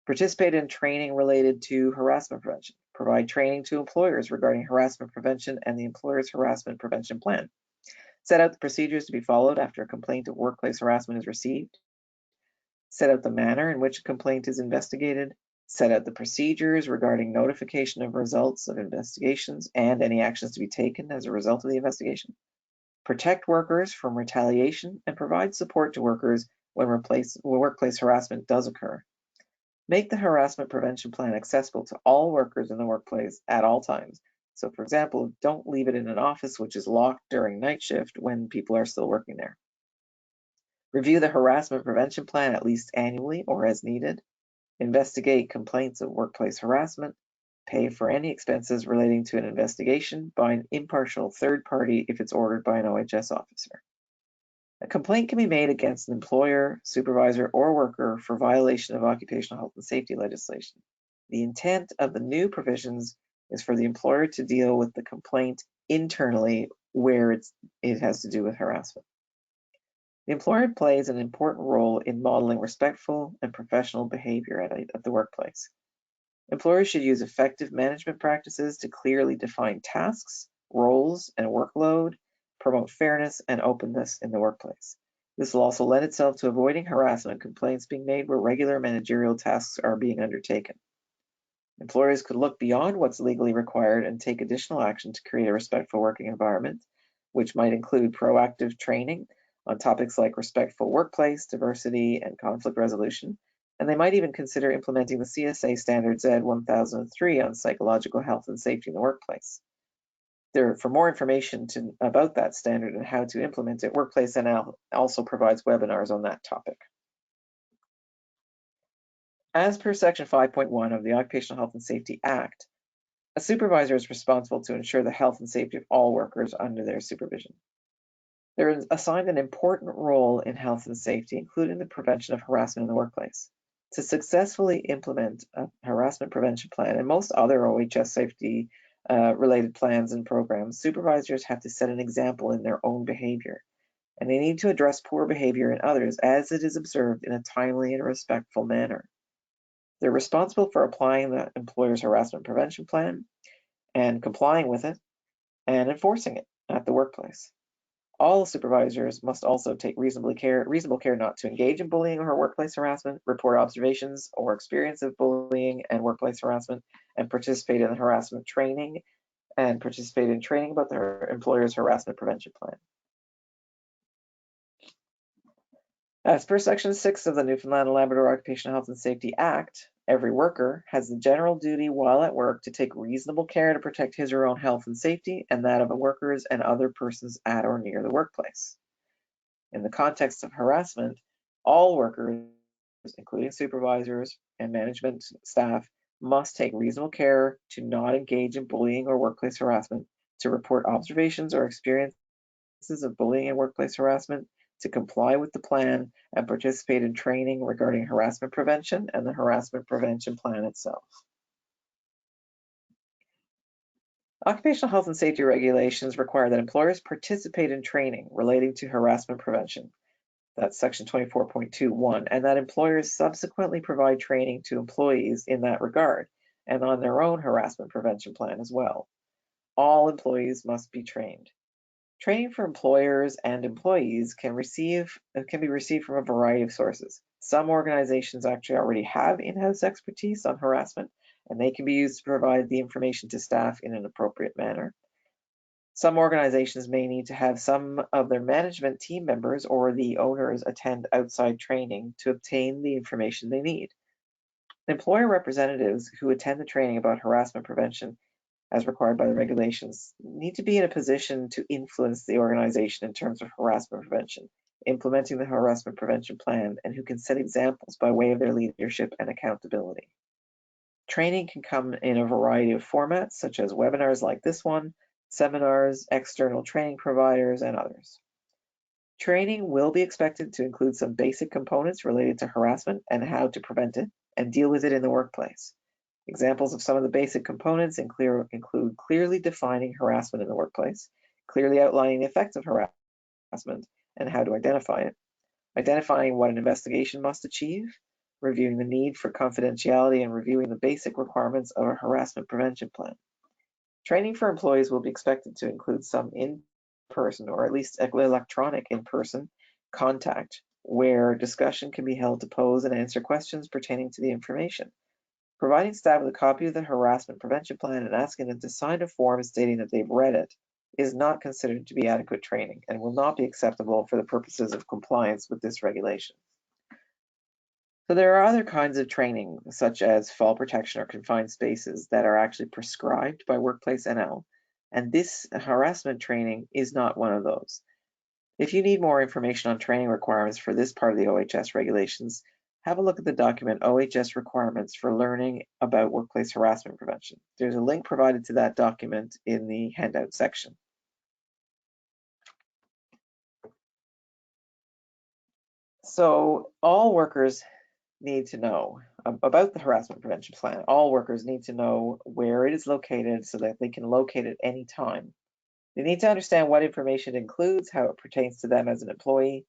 Participate in training related to harassment prevention. Provide training to employers regarding harassment prevention and the employer's harassment prevention plan. Set out the procedures to be followed after a complaint of workplace harassment is received. Set out the manner in which a complaint is investigated. Set out the procedures regarding notification of results of investigations and any actions to be taken as a result of the investigation. Protect workers from retaliation and provide support to workers when workplace harassment does occur. Make the harassment prevention plan accessible to all workers in the workplace at all times. So for example, don't leave it in an office which is locked during night shift when people are still working there. Review the harassment prevention plan at least annually or as needed. Investigate complaints of workplace harassment. Pay for any expenses relating to an investigation by an impartial third party if it's ordered by an OHS officer. A complaint can be made against an employer, supervisor, or worker for violation of occupational health and safety legislation. The intent of the new provisions is for the employer to deal with the complaint internally where it has to do with harassment. The employer plays an important role in modeling respectful and professional behavior at the workplace. Employers should use effective management practices to clearly define tasks, roles, and workload, promote fairness and openness in the workplace. This will also lend itself to avoiding harassment complaints being made where regular managerial tasks are being undertaken. Employers could look beyond what's legally required and take additional action to create a respectful working environment, which might include proactive training on topics like respectful workplace, diversity, and conflict resolution, and they might even consider implementing the CSA Standard Z 1003 on psychological health and safety in the workplace. For more information about that standard and how to implement it, Workplace NL also provides webinars on that topic. As per Section 5.1 of the Occupational Health and Safety Act, a supervisor is responsible to ensure the health and safety of all workers under their supervision. They're assigned an important role in health and safety, including the prevention of harassment in the workplace. To successfully implement a harassment prevention plan and most other OHS safety related plans and programs, supervisors have to set an example in their own behavior, and they need to address poor behavior in others as it is observed in a timely and respectful manner. They're responsible for applying the employer's harassment prevention plan and complying with it and enforcing it at the workplace. All supervisors must also take reasonable care not to engage in bullying or workplace harassment, report observations or experience of bullying and workplace harassment, and participate in the harassment training and participate in training about their employer's harassment prevention plan. As per Section 6 of the Newfoundland and Labrador Occupational Health and Safety Act, every worker has the general duty while at work to take reasonable care to protect his or her own health and safety and that of workers and other persons at or near the workplace. In the context of harassment, all workers, including supervisors and management staff, must take reasonable care to not engage in bullying or workplace harassment, to report observations or experiences of bullying and workplace harassment, to comply with the plan, and participate in training regarding harassment prevention and the harassment prevention plan itself. Occupational health and safety regulations require that employers participate in training relating to harassment prevention. That's Section 24.21, and that employers subsequently provide training to employees in that regard and on their own harassment prevention plan as well. All employees must be trained. Training for employers and employees can be received from a variety of sources. Some organizations actually already have in-house expertise on harassment, and they can be used to provide the information to staff in an appropriate manner. Some organizations may need to have some of their management team members or the owners attend outside training to obtain the information they need. Employer representatives who attend the training about harassment prevention as required by the regulations need to be in a position to influence the organization in terms of harassment prevention, implementing the harassment prevention plan, and who can set examples by way of their leadership and accountability. Training can come in a variety of formats, such as webinars like this one, seminars, external training providers, and others. Training will be expected to include some basic components related to harassment and how to prevent it and deal with it in the workplace. Examples of some of the basic components include clearly defining harassment in the workplace, clearly outlining the effects of harassment and how to identify it, identifying what an investigation must achieve, reviewing the need for confidentiality, and reviewing the basic requirements of a harassment prevention plan. Training for employees will be expected to include some in-person or at least electronic in-person contact where discussion can be held to pose and answer questions pertaining to the information. Providing staff with a copy of the harassment prevention plan and asking them to sign a form stating that they've read it is not considered to be adequate training and will not be acceptable for the purposes of compliance with this regulation. So there are other kinds of training, such as fall protection or confined spaces, that are actually prescribed by Workplace NL, and this harassment training is not one of those. If you need more information on training requirements for this part of the OHS regulations, have a look at the document OHS Requirements for Learning About Workplace Harassment Prevention. There's a link provided to that document in the handout section. So all workers need to know about the harassment prevention plan. All workers need to know where it is located so that they can locate it any time. They need to understand what information it includes, how it pertains to them as an employee,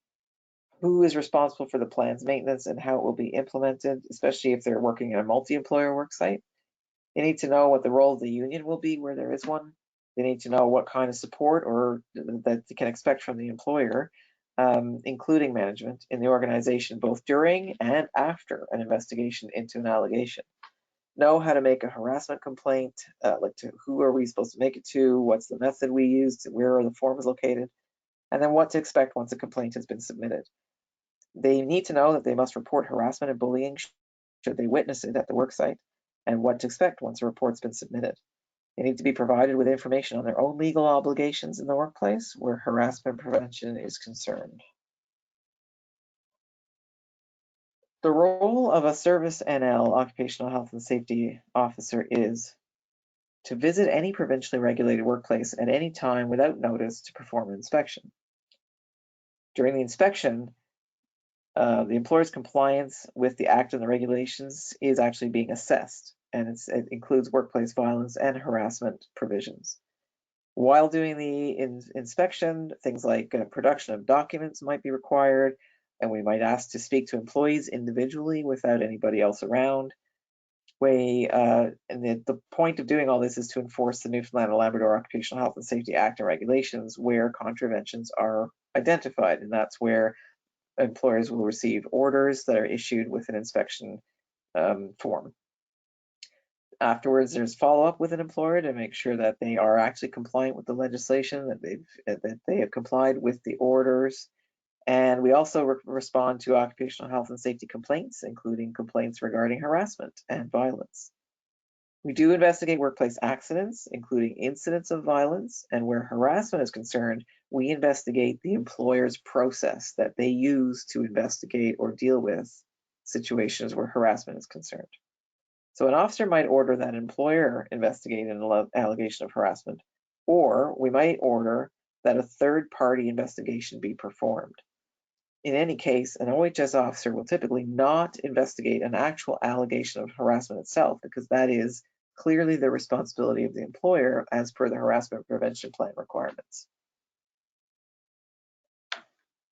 who is responsible for the plan's maintenance, and how it will be implemented, especially if they're working in a multi-employer worksite. They need to know what the role of the union will be where there is one. They need to know what kind of support or that they can expect from the employer, including management in the organization, both during and after an investigation into an allegation. Know how to make a harassment complaint, like to who are we supposed to make it to, what's the method we used, where are the forms located, and then what to expect once a complaint has been submitted. They need to know that they must report harassment and bullying should they witness it at the worksite, and what to expect once a report's been submitted. They need to be provided with information on their own legal obligations in the workplace where harassment prevention is concerned. The role of a Service NL Occupational Health and Safety Officer is to visit any provincially regulated workplace at any time without notice to perform an inspection. During the inspection, the employer's compliance with the Act and the regulations is actually being assessed, and it includes workplace violence and harassment provisions. While doing the inspection, things like production of documents might be required, and we might ask to speak to employees individually without anybody else around. And the point of doing all this is to enforce the Newfoundland and Labrador Occupational Health and Safety Act and regulations where contraventions are identified, and that's where employers will receive orders that are issued with an inspection form. Afterwards, there's follow-up with an employer to make sure that they are actually compliant with the legislation, that they have complied with the orders. And we also respond to occupational health and safety complaints, including complaints regarding harassment and violence. We do investigate workplace accidents, including incidents of violence, and where harassment is concerned, we investigate the employer's process that they use to investigate or deal with situations where harassment is concerned. So an officer might order that an employer investigate an allegation of harassment, or we might order that a third-party investigation be performed. In any case, an OHS officer will typically not investigate an actual allegation of harassment itself, because that is clearly the responsibility of the employer as per the harassment prevention plan requirements.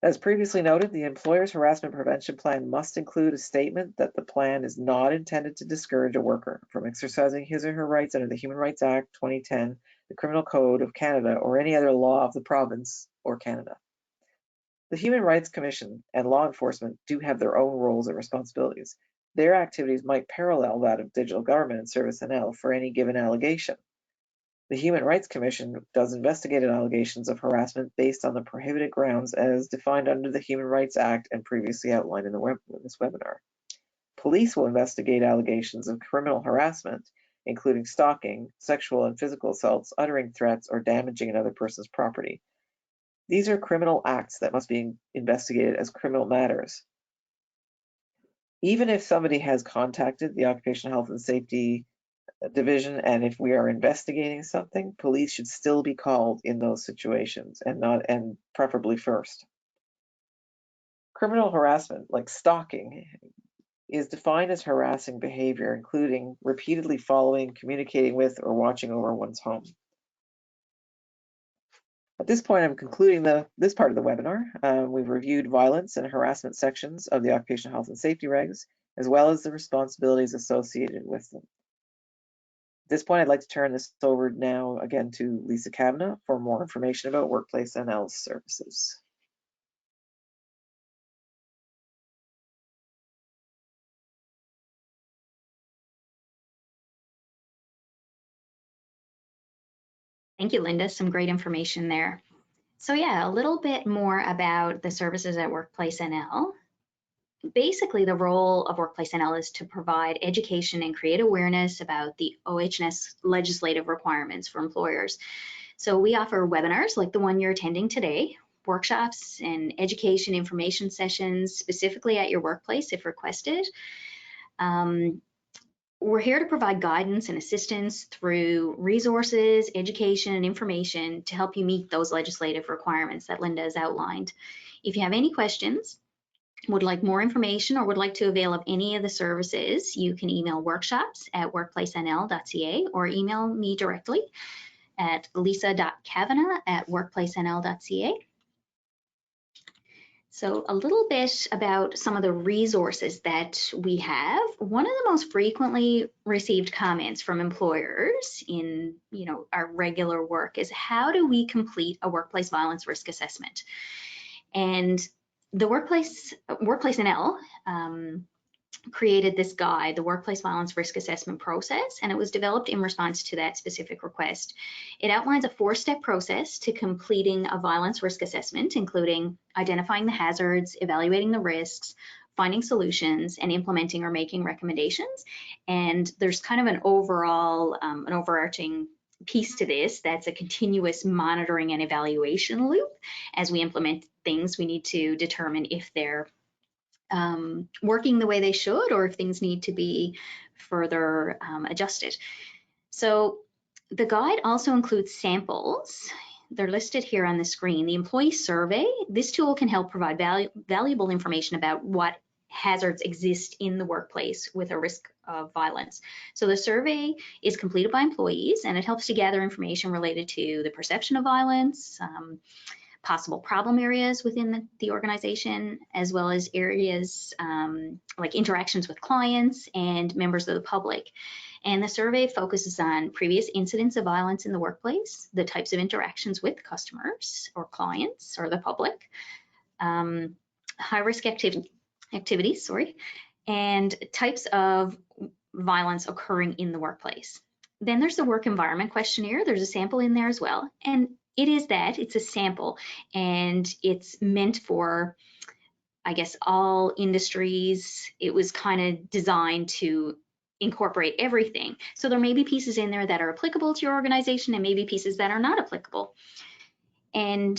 As previously noted, the employer's harassment prevention plan must include a statement that the plan is not intended to discourage a worker from exercising his or her rights under the Human Rights Act 2010, the Criminal Code of Canada, or any other law of the province or Canada. The Human Rights Commission and law enforcement do have their own roles and responsibilities. Their activities might parallel that of digital government and Service NL for any given allegation. The Human Rights Commission does investigative allegations of harassment based on the prohibited grounds as defined under the Human Rights Act and previously outlined in this webinar. Police will investigate allegations of criminal harassment, including stalking, sexual and physical assaults, uttering threats, or damaging another person's property. These are criminal acts that must be investigated as criminal matters. Even if somebody has contacted the Occupational Health and Safety Division, and if we are investigating something, police should still be called in those situations, and preferably first. Criminal harassment, like stalking, is defined as harassing behavior, including repeatedly following, communicating with, or watching over one's home. At this point, I'm concluding this part of the webinar. We've reviewed violence and harassment sections of the Occupational Health and Safety Regs, as well as the responsibilities associated with them. At this point, I'd like to turn this over now again to Lisa Kavanagh for more information about Workplace NL's services. Thank you, Linda. Some great information there. So yeah, a little bit more about the services at Workplace NL. Basically, the role of Workplace NL is to provide education and create awareness about the OH&S legislative requirements for employers. So we offer webinars like the one you're attending today, workshops and education information sessions specifically at your workplace if requested. We're here to provide guidance and assistance through resources, education, and information to help you meet those legislative requirements that Linda has outlined. If you have any questions, would like more information, or would like to avail of any of the services, you can email workshops@workplacenl.ca or email me directly at lisa.kavanagh@workplacenl.ca. So a little bit about some of the resources that we have. One of the most frequently received comments from employers in our regular work is, how do we complete a workplace violence risk assessment? And the Workplace NL created this guide, the Workplace Violence Risk Assessment Process, and it was developed in response to that specific request. It outlines a 4-step process to completing a violence risk assessment, including identifying the hazards, evaluating the risks, finding solutions, and implementing or making recommendations. And there's kind of an overall, an overarching piece to this that's a continuous monitoring and evaluation loop. As we implement things, we need to determine if they're working the way they should, or if things need to be further adjusted. So the guide also includes samples. They're listed here on the screen. The employee survey, this tool can help provide valuable information about what hazards exist in the workplace with a risk of violence. So the survey is completed by employees, and it helps to gather information related to the perception of violence, possible problem areas within the organization, as well as areas like interactions with clients and members of the public. And the survey focuses on previous incidents of violence in the workplace, the types of interactions with customers or clients or the public, high-risk activities, and types of violence occurring in the workplace. Then there's the work environment questionnaire. There's a sample in there as well. And it's a sample, and it's meant for, I guess, all industries. It was kind of designed to incorporate everything. So there may be pieces in there that are applicable to your organization and maybe pieces that are not applicable. And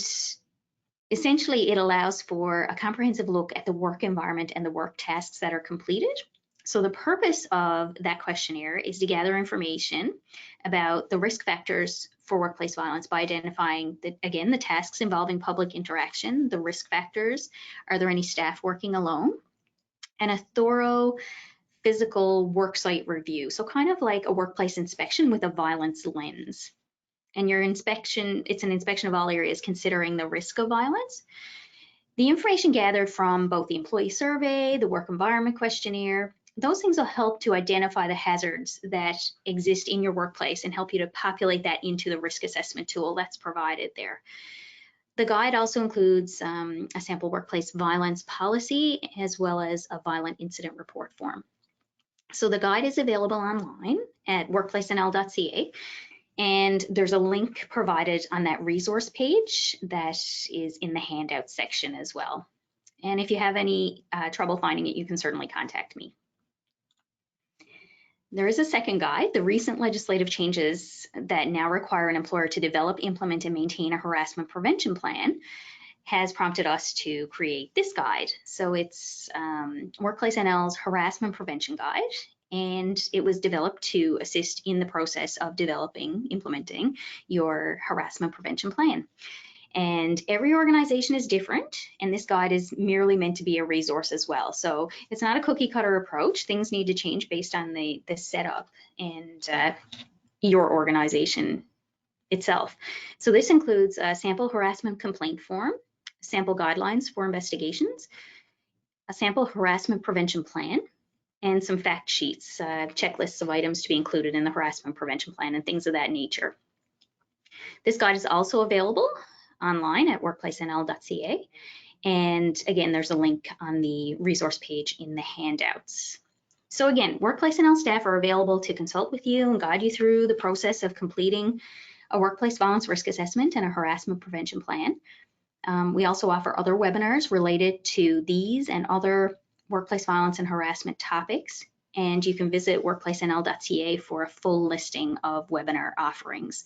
essentially, it allows for a comprehensive look at the work environment and the work tasks that are completed. So the purpose of that questionnaire is to gather information about the risk factors for workplace violence by identifying, the tasks involving public interaction, the risk factors, are there any staff working alone, and a thorough physical worksite review. So kind of like a workplace inspection with a violence lens. And your inspection, it's an inspection of all areas considering the risk of violence. The information gathered from both the employee survey, the work environment questionnaire, those things will help to identify the hazards that exist in your workplace and help you to populate that into the risk assessment tool that's provided there. The guide also includes a sample workplace violence policy, as well as a violent incident report form. So the guide is available online at workplacenl.ca, and there's a link provided on that resource page that is in the handout section as well. And if you have any trouble finding it, you can certainly contact me. There is a second guide. The recent legislative changes that now require an employer to develop, implement, and maintain a harassment prevention plan has prompted us to create this guide. So it's Workplace NL's Harassment Prevention Guide, and it was developed to assist in the process of developing, implementing your harassment prevention plan. And every organization is different, and this guide is merely meant to be a resource as well. So it's not a cookie cutter approach. Things need to change based on the setup and your organization itself. So this includes a sample harassment complaint form, sample guidelines for investigations, a sample harassment prevention plan, and some fact sheets, checklists of items to be included in the harassment prevention plan and things of that nature. This guide is also available online at workplacenl.ca. And again, there's a link on the resource page in the handouts. So again, Workplace NL staff are available to consult with you and guide you through the process of completing a workplace violence risk assessment and a harassment prevention plan. We also offer other webinars related to these and other workplace violence and harassment topics. And you can visit workplacenl.ca for a full listing of webinar offerings.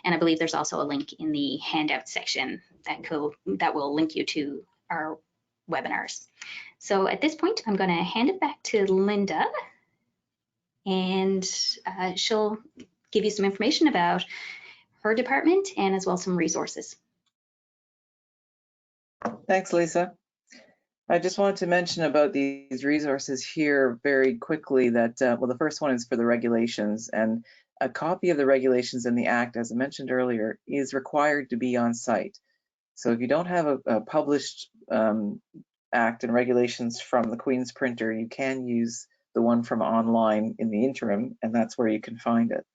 And I believe there's also a link in the handout section that will link you to our webinars. So at this point, I'm going to hand it back to Linda, and she'll give you some information about her department and as well some resources. Thanks, Lisa. I just wanted to mention about these resources here very quickly that, well, the first one is for the regulations, and a copy of the regulations in the Act, as I mentioned earlier, is required to be on site. So if you don't have a published Act and regulations from the Queen's printer, you can use the one from online in the interim, and that's where you can find it.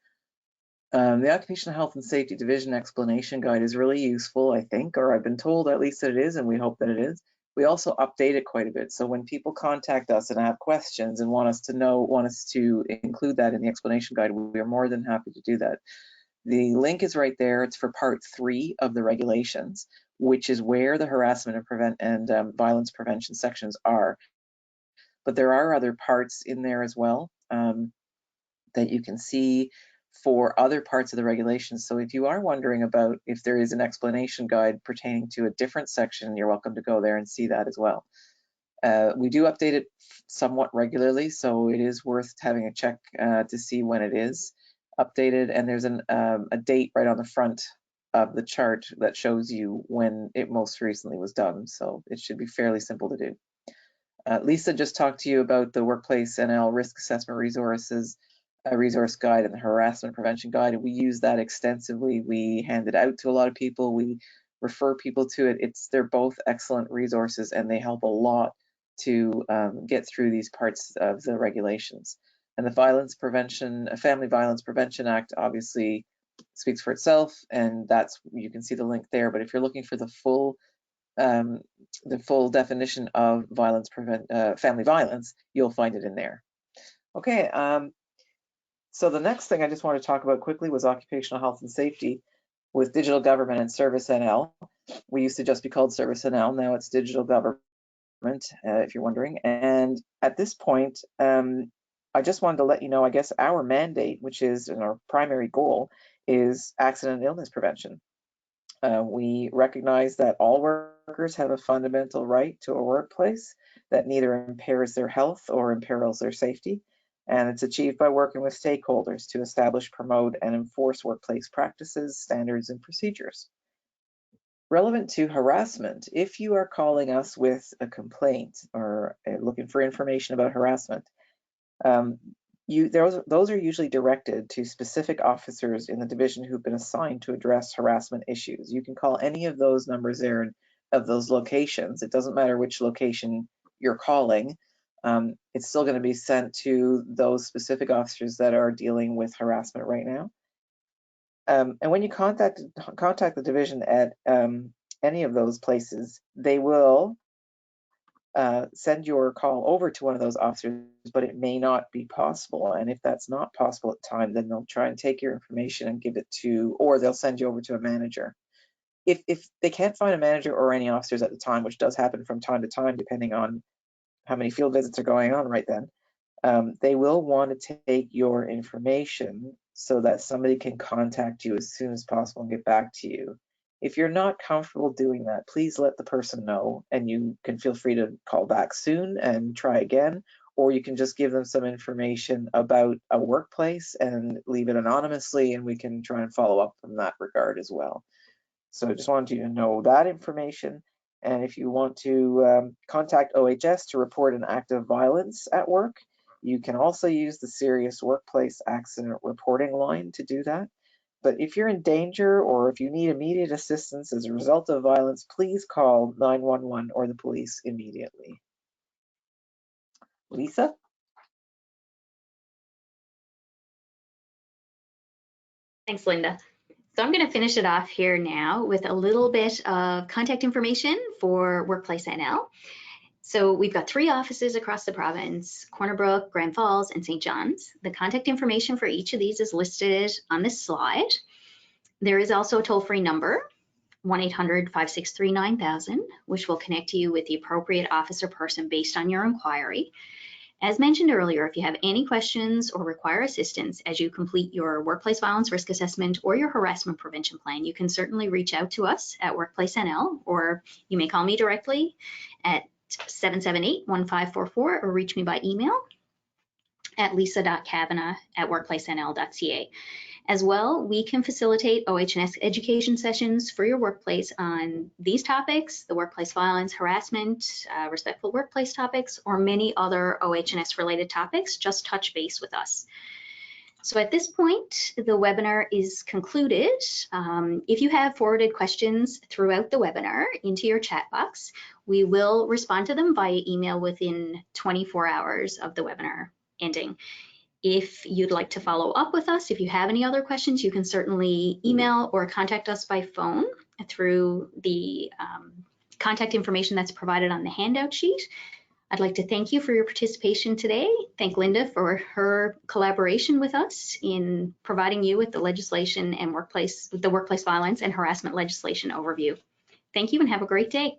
The Occupational Health and Safety Division Explanation Guide is really useful, I think, or I've been told at least that it is, and we hope that it is. We also update it quite a bit. So when people contact us and have questions and want us to include that in the explanation guide, we are more than happy to do that. The link is right there. It's for part 3 of the regulations, which is where the harassment and violence prevention sections are. But there are other parts in there as well that you can see for other parts of the regulations. So if you are wondering about if there is an explanation guide pertaining to a different section, you're welcome to go there and see that as well. We do update it somewhat regularly, so it is worth having a check to see when it is updated. And there's a date right on the front of the chart that shows you when it most recently was done. So it should be fairly simple to do. Lisa just talked to you about the Workplace NL Risk Assessment Resources resource guide and the harassment prevention guide. We use that extensively. We hand it out to a lot of people. We refer people to it. They're both excellent resources, and they help a lot to get through these parts of the regulations. And the Family Violence Prevention Act obviously speaks for itself, and you can see the link there. But if you're looking for the full definition of family violence, you'll find it in there. Okay. So the next thing I just want to talk about quickly was occupational health and safety with Digital Government and Service NL. We used to just be called Service NL. Now it's Digital Government, if you're wondering. And at this point, I just wanted to let you know, I guess our mandate, which is our primary goal, is accident and illness prevention. We recognize that all workers have a fundamental right to a workplace that neither impairs their health or imperils their safety. And it's achieved by working with stakeholders to establish, promote, and enforce workplace practices, standards, and procedures. Relevant to harassment, if you are calling us with a complaint or looking for information about harassment, those are usually directed to specific officers in the division who've been assigned to address harassment issues. You can call any of those numbers there of those locations. It doesn't matter which location you're calling. It's still going to be sent to those specific officers that are dealing with harassment right now. And when you contact the division at any of those places, they will send your call over to one of those officers, but it may not be possible. And if that's not possible at the time, then they'll try and take your information and give it to, or they'll send you over to a manager. If they can't find a manager or any officers at the time, which does happen from time to time, depending on how many field visits are going on right then, they will want to take your information so that somebody can contact you as soon as possible and get back to you. If you're not comfortable doing that, please let the person know, and you can feel free to call back soon and try again, or you can just give them some information about a workplace and leave it anonymously, and we can try and follow up from that regard as well. So I just wanted you to know that information. And if you want to contact OHS to report an act of violence at work, you can also use the Serious Workplace Accident Reporting line to do that. But if you're in danger or if you need immediate assistance as a result of violence, please call 911 or the police immediately. Lisa? Thanks, Linda. So I'm going to finish it off here now with a little bit of contact information for Workplace NL. So we've got 3 offices across the province: Corner Brook, Grand Falls, and St. John's. The contact information for each of these is listed on this slide. There is also a toll-free number, 1-800-563-9000, which will connect you with the appropriate office or person based on your inquiry. As mentioned earlier, if you have any questions or require assistance as you complete your workplace violence risk assessment or your harassment prevention plan, you can certainly reach out to us at Workplace NL, or you may call me directly at 778-1544 or reach me by email at lisa.kavanagh@workplacenl.ca. As well, we can facilitate OH&S education sessions for your workplace on these topics, the workplace violence, harassment, respectful workplace topics, or many other OH&S related topics. Just touch base with us. So at this point, the webinar is concluded. If you have forwarded questions throughout the webinar into your chat box, we will respond to them via email within 24 hours of the webinar ending. If you'd like to follow up with us, if you have any other questions, you can certainly email or contact us by phone through the contact information that's provided on the handout sheet. I'd like to thank you for your participation today. Thank Linda for her collaboration with us in providing you with the legislation and workplace violence and harassment legislation overview. Thank you and have a great day.